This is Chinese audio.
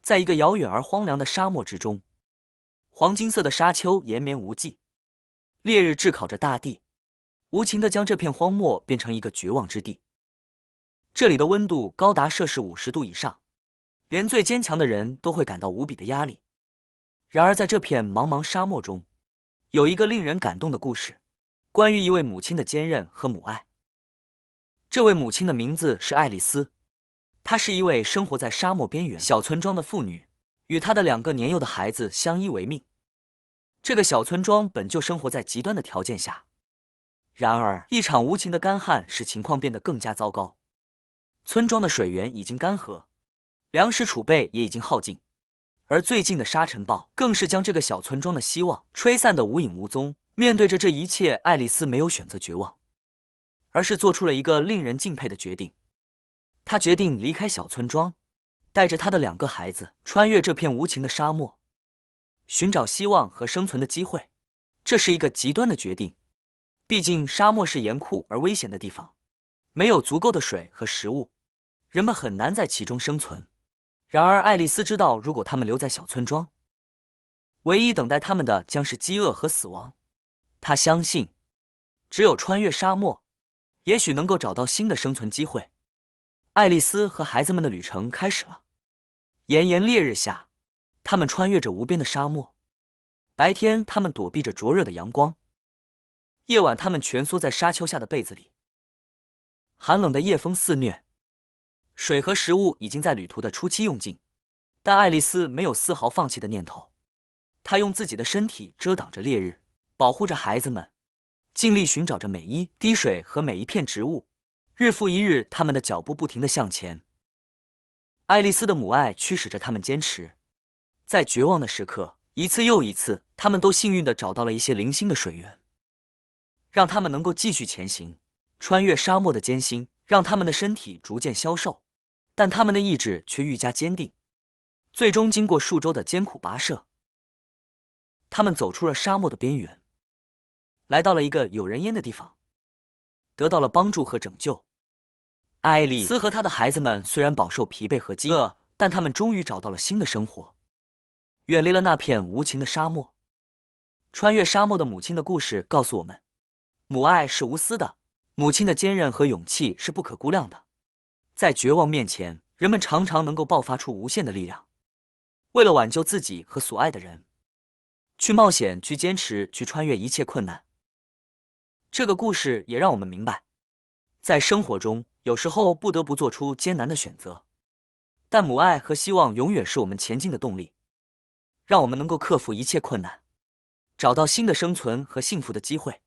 在一个遥远而荒凉的沙漠之中，黄金色的沙丘延绵无际，烈日炙烤着大地，无情地将这片荒漠变成一个绝望之地。这里的温度高达摄氏50度以上，连最坚强的人都会感到无比的压力。然而，在这片茫茫沙漠中，有一个令人感动的故事，关于一位母亲的坚韧和母爱。这位母亲的名字是爱丽丝，她是一位生活在沙漠边缘小村庄的妇女，与她的2个年幼的孩子相依为命。这个小村庄本就生活在极端的条件下，然而一场无情的干旱使情况变得更加糟糕。村庄的水源已经干涸，粮食储备也已经耗尽，而最近的沙尘暴更是将这个小村庄的希望吹散得无影无踪。面对着这一切，爱丽丝没有选择绝望，而是做出了一个令人敬佩的决定。她决定离开小村庄，带着她的2个孩子穿越这片无情的沙漠，寻找希望和生存的机会。这是一个极端的决定，毕竟沙漠是严酷而危险的地方，没有足够的水和食物，人们很难在其中生存。然而爱丽丝知道，如果他们留在小村庄，唯一等待他们的将是饥饿和死亡。她相信，只有穿越沙漠，也许能够找到新的生存机会。爱丽丝和孩子们的旅程开始了。炎炎烈日下，他们穿越着无边的沙漠。白天，他们躲避着灼热的阳光；夜晚，他们蜷缩在沙丘下的被子里。寒冷的夜风肆虐，水和食物已经在旅途的初期用尽，但爱丽丝没有丝毫放弃的念头。她用自己的身体遮挡着烈日，保护着孩子们，尽力寻找着每一滴水和每一片植物。日复一日，他们的脚步不停地向前。爱丽丝的母爱驱使着他们坚持，在绝望的时刻，一次又一次，他们都幸运地找到了一些零星的水源，让他们能够继续前行。穿越沙漠的艰辛让他们的身体逐渐消瘦，但他们的意志却愈加坚定。最终，经过数周的艰苦跋涉，他们走出了沙漠的边缘，来到了一个有人烟的地方，得到了帮助和拯救。爱丽丝和她的孩子们虽然饱受疲惫和饥饿，但他们终于找到了新的生活，远离了那片无情的沙漠。穿越沙漠的母亲的故事告诉我们，母爱是无私的，母亲的坚韧和勇气是不可估量的。在绝望面前，人们常常能够爆发出无限的力量，为了挽救自己和所爱的人，去冒险，去坚持，去穿越一切困难。这个故事也让我们明白，在生活中，有时候不得不做出艰难的选择，但母爱和希望永远是我们前进的动力，让我们能够克服一切困难，找到新的生存和幸福的机会。